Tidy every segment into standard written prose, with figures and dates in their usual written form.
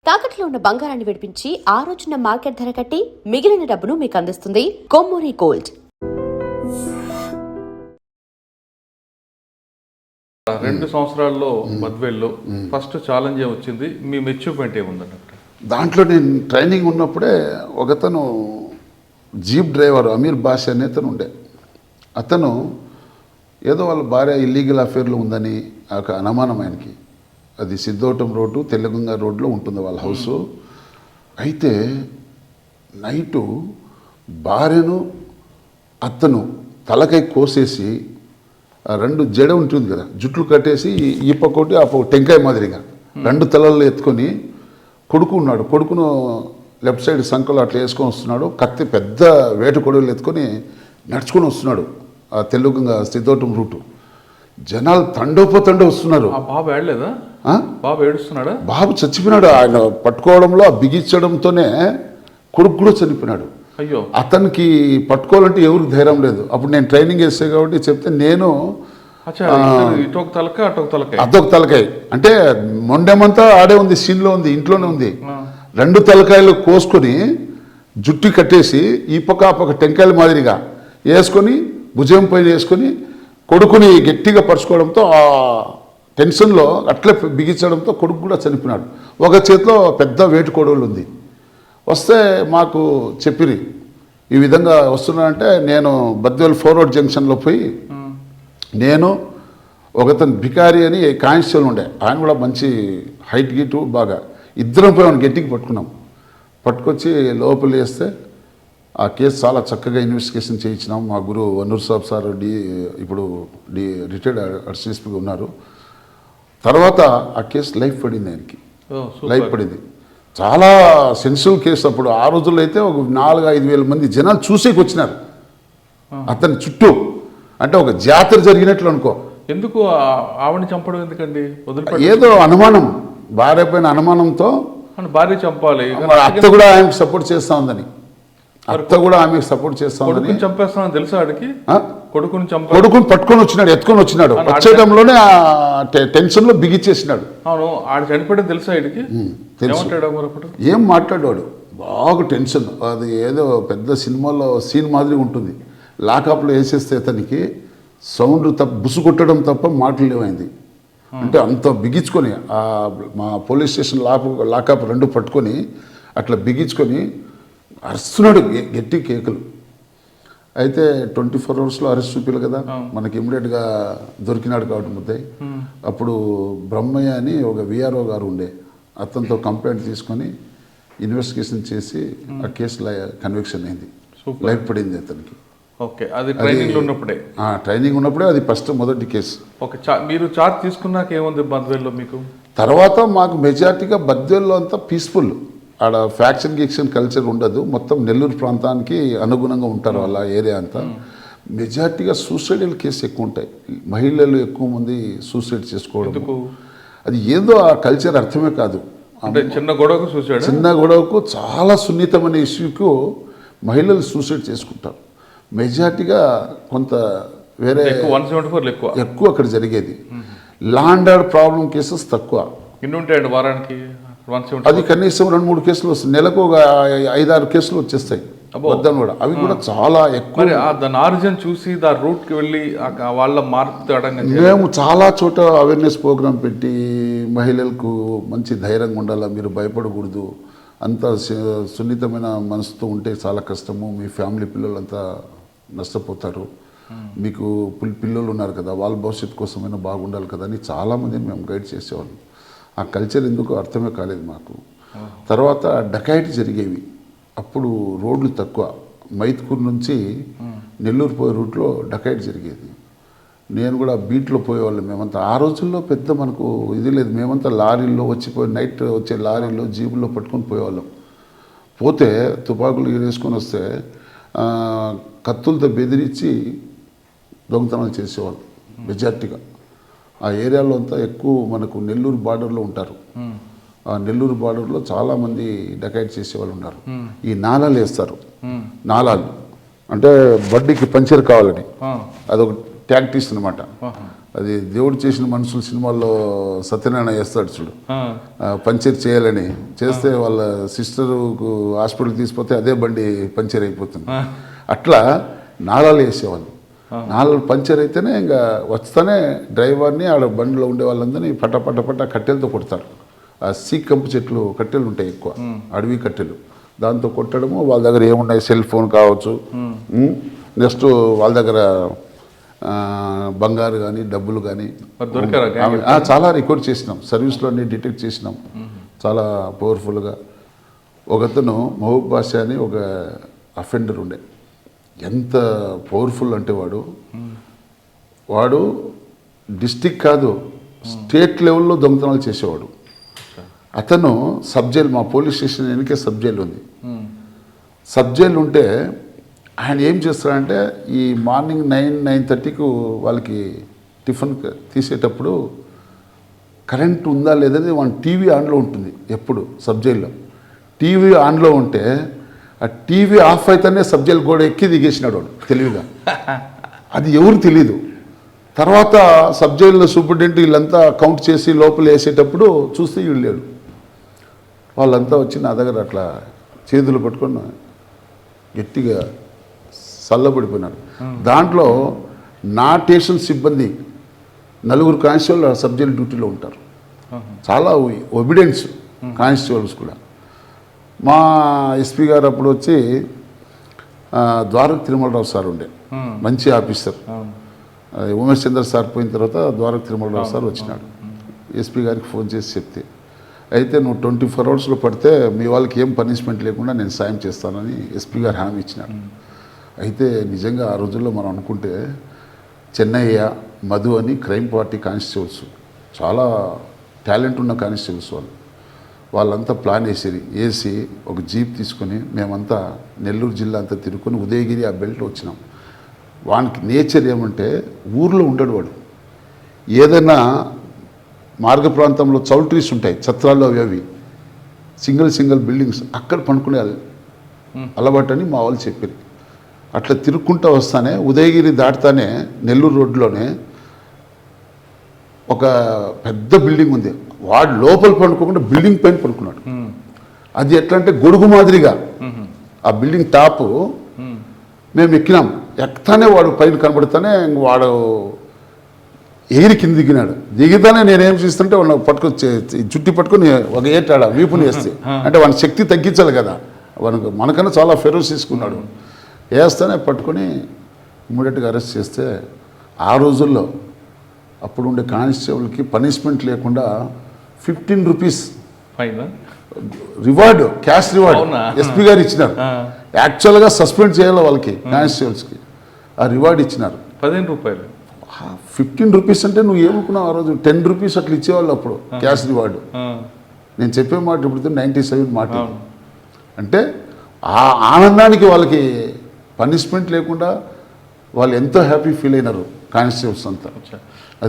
తాకట్లో ఉన్న బంగారాన్ని విడిపించి ఆ రోజున మార్కెట్ ధర కట్టి మిగిలిన డబ్బును మీకు అందిస్తుంది కొమ్మూరి గోల్డ్. 2 సంవత్సరాల్లో బద్వేల్లో ఫస్ట్ ఛాలెంజ్ వచ్చింది. మీ అచీవ్మెంట్ ఏముందండి? దాంట్లో నేను ట్రైనింగ్ ఉన్నప్పుడే ఒకతను జీప్ డ్రైవర్ అమీర్ బాషా అనే అతను ఉండే. అతను ఏదో వాళ్ళ భార్య ఇల్లీగల్ అఫేర్లో ఉందని ఒక అనుమానం ఆయనకి. అది సిద్ధోటం రోడ్డు తెల్లగంగ రోడ్లో ఉంటుంది వాళ్ళ హౌసు. అయితే నైటు భార్యను అతను తలకై కోసేసి ఆ 2 జడ ఉంటుంది కదా, జుట్లు కట్టేసి ఈ పక్కోటి ఆ పక్క టెంకాయ మాదిరిగా 2 తలల్లో ఎత్తుకొని కొడుకు ఉన్నాడు. కొడుకును లెఫ్ట్ సైడ్ సంకలో అట్లా వేసుకొని వస్తున్నాడు. కత్తి పెద్ద వేటు కొడుకులు ఎత్తుకొని నడుచుకొని వస్తున్నాడు ఆ తెల్లగంగ సిద్ధోటం రూటు. జనాలు తండోపోతండో వస్తున్నారు. బాబు ఏడలేదా? బాబు ఏడుస్తున్నాడా? బాబు చచ్చిపోయినాడు. ఆయన పట్టుకోవడంలో బిగించడంతోనే కొడుకు కూడా చనిపోయినాడు. అయ్యో, అతనికి పట్టుకోవాలంటే ఎవరికి ధైర్యం లేదు. అప్పుడు నేను ట్రైనింగ్ చేస్తే కాబట్టి చెప్తే నేను అదొక తలకాయ అంటే మొండెమంతా ఆడే ఉంది, సీన్లో ఉంది, ఇంట్లోనే ఉంది. 2 తలకాయలు కోసుకొని జుట్టు కట్టేసి ఈ పక్క ఆ పక్క టెంకాయల మాదిరిగా వేసుకొని భుజం పైన వేసుకొని కొడుకుని గట్టిగా పరుచుకోవడంతో ఆ టెన్షన్లో అట్లే బిగించడంతో కొడుకు కూడా చనిపోయినాడు. ఒక చేతిలో పెద్ద వేటు కొడవలు ఉంది. వస్తే మాకు చెప్పిరి ఈ విధంగా వస్తున్నానంటే నేను బద్వేల్ ఫార్వర్డ్ జంక్షన్లో పోయి నేను ఒకతను బికారి అని కానిస్టేబుల్ ఉండే, ఆయన కూడా మంచి హైట్ గీటు బాగా, ఇద్దరం పోయి ఆయన గట్టికి పట్టుకున్నాం. పట్టుకొచ్చి లోపల వేస్తే ఆ కేసు చాలా చక్కగా ఇన్వెస్టిగేషన్ చేయించినాం. మా గురువు వనూర్ సాబ్ సార్ ఇప్పుడు రిటైర్డ్ అడిషనల్ ఉన్నారు. తర్వాత ఆ కేసు లైఫ్ పడింది, ఆయనకి లైఫ్ పడింది. చాలా సెన్సిటివ్ కేసు. అప్పుడు ఆ రోజుల్లో అయితే ఒక 4-5 వేల మంది జనాలు చూసేకి వచ్చినారు అతని చుట్టూ. అంటే ఒక జాతర జరిగినట్లు అనుకో. ఎందుకు ఆవిడని చంపడం ఎందుకండి? ఏదో అనుమానం, భార్య పైన అనుమానంతో భార్య చంపాలి. అత్త కూడా ఆమెకు సపోర్ట్ చేస్తా ఉందని, అత్త కూడా ఆమెకు సపోర్ట్ చేస్తా ఉందని. చంపేస్తానని తెలుసా ఆడికి? కొడుకుని పట్టుకొని వచ్చినాడు, ఎత్తుకొని వచ్చినాడు. వచ్చేటంలోనే ఆ టెన్షన్లో బిగిచ్చేసినాడు. అవును, ఆడ చనిపోయడం తెలుసా ఆడికి? ఏం మాట్లాడాడు, బాగా టెన్షన్. అది ఏదో పెద్ద సినిమాలో సీన్ మాదిరి ఉంటుంది. లాకప్లో వేసేస్తే అతనికి సౌండ్ బుసు కొట్టడం తప్ప మాటలు లేవైంది. అంటే అంత బిగించుకొని మా పోలీస్ స్టేషన్ లాకప్ 2 పట్టుకొని అట్లా బిగించుకొని అరుస్తున్నాడు గట్టి కేకలు. అయితే 24 అవర్స్లో అరెస్ట్ చూపిలు కదా మనకి, ఇమ్మీడియట్గా దొరికినాడు కాబట్టి ముద్దాయి. అప్పుడు బ్రహ్మయ్య అని ఒక విఆర్ఓ గారు ఉండే, అతనితో కంప్లైంట్ తీసుకొని ఇన్వెస్టిగేషన్ చేసి ఆ కేసు కన్విక్షన్ అయింది, లైఫ్ పడింది అతనికి. ఓకే, అది ట్రైనింగ్ ఉన్నప్పుడే? ట్రైనింగ్ ఉన్నప్పుడే, అది మొదటి కేసు. ఓకే, మీరు చార్జ్ తీసుకున్నాక ఏముంది బద్వేల్లో మీకు? తర్వాత మాకు మెజార్టీగా బద్వేల్లో అంతా పీస్ఫుల్. ఆడ ఫ్యాక్షన్ గీక్షన్ కల్చర్ ఉండదు. మొత్తం నెల్లూరు ప్రాంతానికి అనుగుణంగా ఉంటారు వాళ్ళ ఏరియా అంతా. మెజార్టీగా సూసైడల్ కేసు ఎక్కువ ఉంటాయి. మహిళలు ఎక్కువ మంది సూసైడ్ చేసుకోవడం, అది ఏదో ఆ కల్చర్ అర్థమే కాదు. అంటే చిన్న గొడవకు చాలా సున్నితమైన ఇష్యూకు మహిళలు సూసైడ్ చేసుకుంటారు. మెజార్టీగా కొంత వేరే ఎక్కువ అక్కడ జరిగేది. ల్యాండ్ ఆర్డర్ ప్రాబ్లం కేసెస్ తక్కువ. ఎన్ని ఉంటాయండి వారానికి? అది కనీసం 2-3 కేసులు వస్తాయి. నెలకు ఒక 5-6 కేసులు వచ్చేస్తాయి వద్దని కూడా. అవి కూడా చాలా ఎక్కువ. దాని ఆరిజిన్ చూసి దాని రూట్కి వెళ్ళి వాళ్ళ మార్పు. మేము చాలా చోట అవేర్నెస్ ప్రోగ్రామ్ పెట్టి మహిళలకు మంచి ధైర్యంగా ఉండాలా, మీరు భయపడకూడదు, అంత సున్నితమైన మనసుతో ఉంటే చాలా కష్టము, మీ ఫ్యామిలీ పిల్లలంతా నష్టపోతారు, మీకు పిల్లలు ఉన్నారు కదా, వాళ్ళ భవిష్యత్తు కోసమైనా బాగుండాలి కదా అని చాలామందిని మేము గైడ్ చేసేవాళ్ళం. ఆ కల్చర్ ఎందుకు అర్థమే కాలేదు మాకు. తర్వాత డకాయిటీ జరిగేవి. అప్పుడు రోడ్లు తక్కువ. మైత్కూరు నుంచి నెల్లూరు పోయే రూట్లో డకాయిటీ జరిగేది. నేను కూడా బీట్లో పోయేవాళ్ళం మేమంతా. ఆ రోజుల్లో పెద్ద మనకు ఇది లేదు. మేమంతా లారీల్లో నైట్ వచ్చే లారీల్లో జీబుల్లో పట్టుకొని పోయేవాళ్ళం. పోతే తుపాకులు వేసుకొని వస్తే కత్తులతో బెదిరించి దొంగతనాలు చేసేవాళ్ళు మెజార్టీగా. ఆ ఏరియాలో అంతా ఎక్కువ మనకు నెల్లూరు బార్డర్లో ఉంటారు. ఆ నెల్లూరు బార్డర్లో చాలామంది డకాయిట్ చేసేవాళ్ళు ఉన్నారు. ఈ నాలాలు వేస్తారు. నాలాలు అంటే బడ్డీకి పంచర్ కావాలని, అదొక ట్యాక్టీస్ అనమాట. అది దేవుడు చేసిన మనుషులు సినిమాల్లో సత్యనారాయణ వేస్తాడు చూడు, పంచర్ చేయాలని చేస్తే వాళ్ళ సిస్టర్కు హాస్పిటల్ తీసుకుపోతే అదే బండి పంచర్ అయిపోతుంది. అట్లా నాళాలు వేసేవాళ్ళు. నాళాలు పంచర్ అయితేనే ఇంకా వస్తానే డ్రైవర్ని ఆడ బండిలో ఉండే వాళ్ళందరినీ పట్ట కట్టెలతో కొడతారు. ఆ సీకంపు చెట్లు కట్టెలు ఉంటాయి ఎక్కువ, అడవి కట్టెలు, దాంతో కొట్టడము. వాళ్ళ దగ్గర ఏమున్నాయి, సెల్ ఫోన్ కావచ్చు, నెక్స్ట్ వాళ్ళ దగ్గర బంగారు కానీ డబ్బులు కానీ చాలా రికార్డ్ చేసినాం, సర్వీస్లో అన్ని డిటెక్ట్ చేసినాం చాలా పవర్ఫుల్గా. ఒకతను మహబూబ్ బాషా అని ఒక అఫెండర్ ఉండే, ఎంత పవర్ఫుల్ అంటే వాడు డిస్టిక్ కాదు స్టేట్ లెవెల్లో దొంగతనాలు చేసేవాడు. అతను సబ్ జైలు, మా పోలీస్ స్టేషన్ వెనకే సబ్ జైలు ఉంది. సబ్ జైలు ఉంటే ఆయన ఏం చేస్తారంటే ఈ మార్నింగ్ 9-9:30కు వాళ్ళకి టిఫిన్ తీసేటప్పుడు కరెంట్ ఉందా లేదని వాళ్ళ టీవీ ఆన్లో ఉంటుంది ఎప్పుడు సబ్ జైల్లో. టీవీ ఆన్లో ఉంటే ఆ టీవీ ఆఫ్ అయితేనే సబ్ జైలు గోడ ఎక్కి దిగేసినాడు వాడు తెలివిగా. అది ఎవరు తెలీదు. తర్వాత సబ్ జైల్లో సూపరింటెండెంట్ వీళ్ళంతా కౌంట్ చేసి లోపల వేసేటప్పుడు చూస్తే వీళ్ళు లేడు. వాళ్ళంతా వచ్చి నా దగ్గర అట్లా చేతులు పట్టుకొని గట్టిగా చల్లబడిపోయినారు. దాంట్లో నా స్టేషన్ సిబ్బంది 4 కానిస్టేబుల్ సబ్ జైలు డ్యూటీలో ఉంటారు. చాలా ఒబిడెన్స్ కానిస్టేబుల్స్ కూడా. మా ఎస్పీ గారు అప్పుడు వచ్చి ద్వారక తిరుమలరావు సార్ ఉండే, మంచి ఆఫీసర్. ఉమేష్ చంద్ర సార్ పోయిన తర్వాత ద్వారక తిరుమలరావు సార్ వచ్చినాడు. ఎస్పీ గారికి ఫోన్ చేసి చెప్తే, అయితే నువ్వు 24 అవర్స్లో పడితే మీ వాళ్ళకి ఏం పనిష్మెంట్ లేకుండా నేను సాయం చేస్తానని ఎస్పీ గారు హామీ ఇచ్చినాడు. అయితే నిజంగా ఆ రోజుల్లో మనం అనుకుంటే చెన్నయ్య, మధు అని క్రైమ్ పార్టీ కానిస్టేబుల్స్, చాలా టాలెంట్ ఉన్న కానిస్టేబుల్స్ వాళ్ళంతా ప్లాన్ వేసి ఒక జీప్ తీసుకొని మేమంతా నెల్లూరు జిల్లా అంతా తిరుక్కొని ఉదయగిరి ఆ బెల్ట్ వచ్చినాం. వానికి నేచర్ ఏమంటే ఊర్లో ఉండడు వాడు. ఏదైనా మార్గ ప్రాంతంలో చౌల్ట్రీస్ ఉంటాయి, ఛత్రాల్లో అవి సింగిల్ బిల్డింగ్స్, అక్కడ పండుకునే అలవాటు అని మా వాళ్ళు చెప్పారు. అట్లా తిరుక్కుంటూ వస్తానే ఉదయగిరి దాటుతానే నెల్లూరు రోడ్లోనే ఒక పెద్ద బిల్డింగ్ ఉంది. వాడు లోపల పండుకోకుండా బిల్డింగ్ పైన పడుకున్నాడు. అది ఎట్లా అంటే గొడుగు మాదిరిగా ఆ బిల్డింగ్ టాపు మేము ఎక్కినాం. ఎక్కతానే వాడు పైన కనబడితేనే వాడు ఎగిరి కింద దిగినాడు. దిగితేనే నేనేం చేస్తుంటే వాడిని పట్టుకొచ్చి చుట్టి పట్టుకొని ఒక ఏటాడ వీపుని వేస్తే, అంటే వాడి శక్తి తగ్గించాలి కదా, మనకన్నా చాలా ఫెరోస్ తీసుకున్నాడు. వేస్తేనే పట్టుకొని ఇమ్మీడియట్గా అరెస్ట్ చేస్తే ఆ రోజుల్లో అప్పుడు ఉండే కానిస్టేబుల్కి పనిష్మెంట్ లేకుండా 15 rupees reward, cash reward SP గారు ఇచ్చినారు. యాక్చువల్గా సస్పెండ్ చేయాలి వాళ్ళకి కానిస్టేబుల్స్కి, ఆ రివార్డు ఇచ్చినారు 15 రూపాయలు. 15 రూపీస్ అంటే నువ్వు ఏమనుకున్నావు ఆ రోజు? 10 రూపీస్ అట్లా ఇచ్చేవాళ్ళు అప్పుడు క్యాష్ రివార్డు. నేను చెప్పే మాట ఇప్పుడు 97 మాట. అంటే ఆ ఆనందానికి వాళ్ళకి పనిష్మెంట్ లేకుండా వాళ్ళు ఎంతో హ్యాపీ ఫీల్ అయినారు కానిస్టేబుల్స్ అంతా.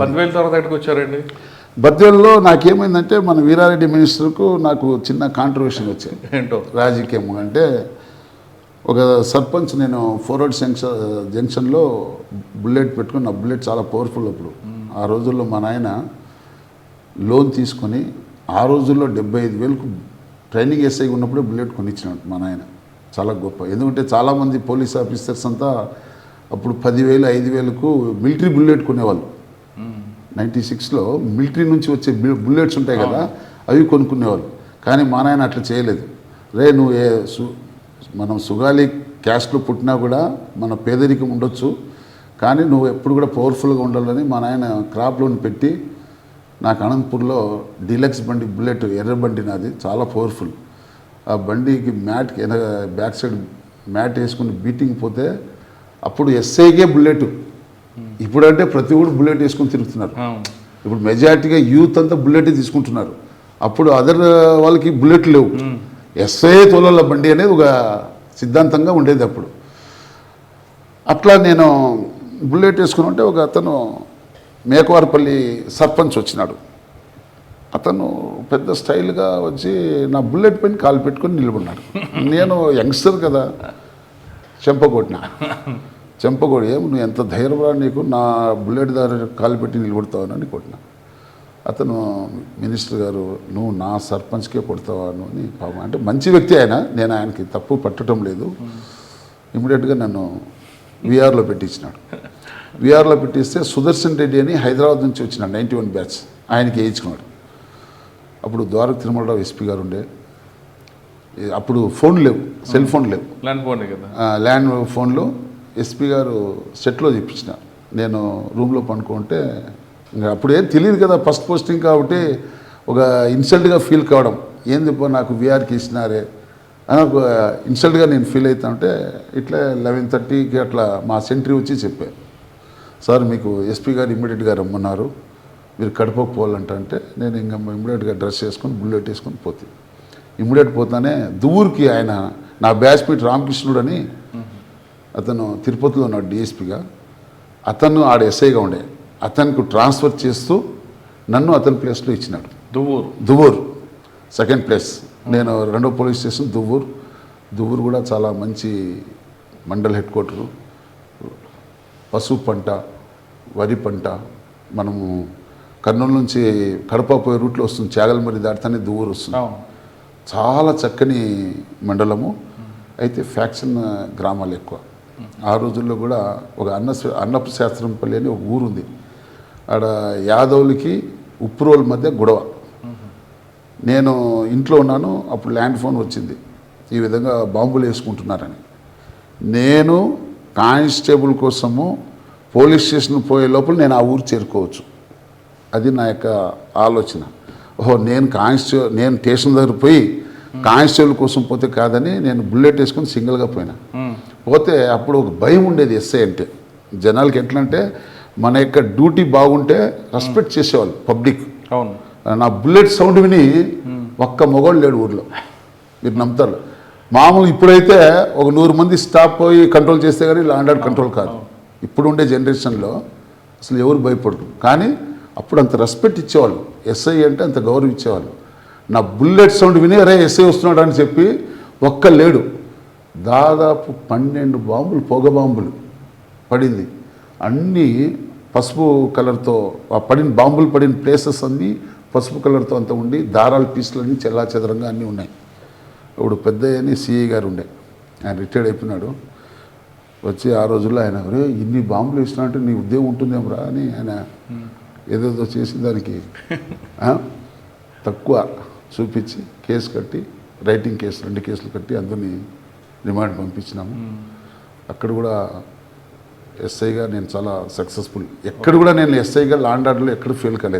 బద్వేల్ తర్వాత ఎక్కడికి వచ్చారండి? బద్వేల్లో నాకేమైందంటే మన వీరారెడ్డి మినిస్టర్కు నాకు చిన్న కాంట్రవర్షన్ వచ్చాయి. ఏంటో రాజకీయం అంటే ఒక సర్పంచ్, నేను ఫోర్వర్డ్ జంక్షన్లో బుల్లెట్ పెట్టుకుని, నా బుల్లెట్ చాలా పవర్ఫుల్. అప్పుడు ఆ రోజుల్లో మా నాయన లోన్ తీసుకొని ఆ రోజుల్లో 75,000కు ట్రైనింగ్ ఎస్ఐ ఉన్నప్పుడే బుల్లెట్ కొనిచ్చినాడు మా నాయన. చాలా గొప్ప. ఎందుకంటే చాలామంది పోలీస్ ఆఫీసర్స్ అంతా అప్పుడు 10,000, 5,000కు మిలిటరీ బుల్లెట్ కొనేవాళ్ళు. 96లో మిలిటరీ నుంచి వచ్చే బుల్లెట్స్ ఉంటాయి కదా, అవి కొనుక్కునేవాళ్ళు. కానీ మా నాయన అట్లా చేయలేదు. నువ్వు మనం సుగాలి క్యాస్ట్లో పుట్టినా కూడా మన పేదరికం ఉండొచ్చు, కానీ నువ్వు ఎప్పుడు కూడా పవర్ఫుల్గా ఉండాలని మా నాయన క్రాప్ లోన్ పెట్టి నాకు అనంతపూర్లో డీలక్స్ బండి, బుల్లెట్ ఎర్ర బండి నాది, చాలా పవర్ఫుల్. ఆ బండికి మ్యాట్కి బ్యాక్ సైడ్ మ్యాట్ వేసుకుని బీటింగ్ పోతే అప్పుడు ఎస్ఐకే బుల్లెట్. ఇప్పుడంటే ప్రతి ఒక్కరు బుల్లెట్ వేసుకొని తిరుగుతున్నారు. ఇప్పుడు మెజారిటీగా యూత్ అంతా బుల్లెట్ తీసుకుంటున్నారు. అప్పుడు అదర్ వాళ్ళకి బుల్లెట్ లేవు. ఎస్ఐ తోలల బండి అనేది ఒక సిద్ధాంతంగా ఉండేది అప్పుడు. అట్లా నేను బుల్లెట్ వేసుకుని ఉంటే ఒక అతను మేకవారపల్లి సర్పంచ్ వచ్చినాడు. అతను పెద్ద స్టైల్గా వచ్చి నా బుల్లెట్ పైన కాలు పెట్టుకొని నిలబడినాడు. నేను యంగ్స్టర్ కదా, చెంపకొట్టిన. చెంపగొడి ఏం నువ్వు ఎంత ధైర్యం నీకు నా బుల్లెట్ దారి కాలు పెట్టి నిలబడతావని కొట్టిన. అతను మినిస్టర్ గారు నువ్వు నా సర్పంచ్కే కొడతావా అని పాపం, అంటే మంచి వ్యక్తి ఆయన, నేను ఆయనకి తప్పు పట్టడం లేదు. ఇమీడియట్గా నన్ను విఆర్లో పెట్టించినాడు. విఆర్లో పెట్టిస్తే సుదర్శన్ రెడ్డి అని హైదరాబాద్ నుంచి వచ్చిన 91 బ్యాచ్ ఆయనకి వేయించుకున్నాడు. అప్పుడు ద్వారక తిరుమలరావు ఎస్పీ గారు ఉండే. అప్పుడు ఫోన్ లేవు, సెల్ ఫోన్ లేవు, ల్యాండ్ ఫోన్ కదా, ల్యాండ్ ఫోన్లో ఎస్పీ గారు సెట్లో చెప్పించిన. నేను రూమ్లో పండుకుంటే ఇంకా అప్పుడేం తెలియదు కదా, ఫస్ట్ పోస్టింగ్ కాబట్టి ఒక ఇన్సల్ట్గా ఫీల్ కావడం, ఏంది నాకు విఆర్కి ఇచ్చినారే అని ఒక ఇన్సల్ట్గా నేను ఫీల్ అవుతా ఉంటే ఇట్లా 11:30కి అట్లా మా సెంట్రీ వచ్చి చెప్పారు, సార్ మీకు ఎస్పీ గారు ఇమ్మీడియట్గా రమ్మన్నారు, మీరు కడపకు పోవాలంటే నేను ఇంకా ఇమ్మీడియట్గా డ్రెస్ వేసుకొని బుల్లెట్ వేసుకొని పోతే ఇమ్మీడియట్ పోతానే దువ్వూరుకి ఆయన నా బ్యాచ్మేట్ రామకృష్ణుడు అని అతను తిరుపతిలో ఉన్నాడు డిఎస్పీగా, అతను ఆడ ఎస్ఐగా ఉండే, అతనికి ట్రాన్స్ఫర్ చేస్తూ నన్ను అతని ప్లేస్లో ఇచ్చినాడు. దువ్వూరు సెకండ్ ప్లేస్, నేను 2వ పోలీస్ స్టేషన్ దువ్వూరు కూడా చాలా మంచి మండల్ హెడ్ క్వార్టరు. పసుపు పంట, వరి పంట, మనము కర్నూలు నుంచి కడప పోయే రూట్లో వస్తుంది, చాగల్మరి దాటితేనే దువ్వూరు వస్తుంది. చాలా చక్కని మండలము, అయితే ఫ్యాక్షన్ గ్రామాలు ఎక్కువ. ఆ రోజుల్లో కూడా ఒక అన్నపు శాస్త్రంపల్లి అని ఒక ఊరుంది, ఆడ యాదవులకి ఉప్పురోల మధ్య గొడవ. నేను ఇంట్లో ఉన్నాను, అప్పుడు ల్యాండ్ ఫోన్ వచ్చింది, ఈ విధంగా బాంబులు వేసుకుంటున్నారని. నేను కానిస్టేబుల్ కోసము పోలీస్ స్టేషన్ పోయే లోపల నేను ఆ ఊరు చేరుకోవచ్చు, అది నా యొక్క ఆలోచన. ఓహో నేను స్టేషన్ దగ్గర పోయి కానిస్టేబుల్ కోసం పోతే కాదని నేను బుల్లెట్ వేసుకొని సింగిల్గా పోయినా. పోతే అప్పుడు ఒక భయం ఉండేది ఎస్ఐ అంటే, జనాలకి ఎట్లా అంటే మన యొక్క డ్యూటీ బాగుంటే రెస్పెక్ట్ చేసేవాళ్ళు పబ్లిక్. అవును, నా బుల్లెట్ సౌండ్ విని ఒక్క మొగోళ్ళు లేడు ఊర్లో, మీరు నమ్ముతారు. మామూలు ఇప్పుడైతే ఒక 100 మంది స్టాప్ పోయి కంట్రోల్ చేస్తే కానీ లా అండ్ ఆర్డర్ కంట్రోల్ కాదు. ఇప్పుడు ఉండే జనరేషన్లో అసలు ఎవరు భయపడరు, కానీ అప్పుడు అంత రెస్పెక్ట్ ఇచ్చేవాళ్ళు, ఎస్ఐ అంటే అంత గౌరవం ఇచ్చేవాళ్ళు. నా బుల్లెట్ సౌండ్ విని అరే ఎస్ఐ వస్తున్నాడు అని చెప్పి ఒక్క లేడు. దాదాపు 12 బాంబులు, పొగ బాంబులు పడింది. అన్నీ పసుపు కలర్తో, ఆ బాంబులు పడిన ప్లేసెస్ అన్నీ పసుపు కలర్తో అంతా ఉండి, దారాల పీసులన్నీ చెల్లాచెదరంగా అన్నీ ఉన్నాయి. ఇప్పుడు పెద్దయ్యని సిఐ గారు ఉండే, ఆయన రిటైర్డ్ అయిపోయినాడు. వచ్చి ఆ రోజుల్లో ఆయన ఇన్ని బాంబులు వేసినా అంటే నీ ఉద్యోగం ఉంటుందేమరా అని ఆయన ఏదేదో చేసి దానికి తక్కువ చూపించి కేసు కట్టి, రైటింగ్ కేసు 2 కేసులు కట్టి అందరినీ రిమాండ్ పంపించినాము. అక్కడ కూడా ఎస్ఐగా నేను చాలా సక్సెస్ఫుల్. ఎక్కడ కూడా నేను ఎస్ఐగా లా అండ్ ఆర్డర్లో ఎక్కడ ఫెయిల్ కాలేదు.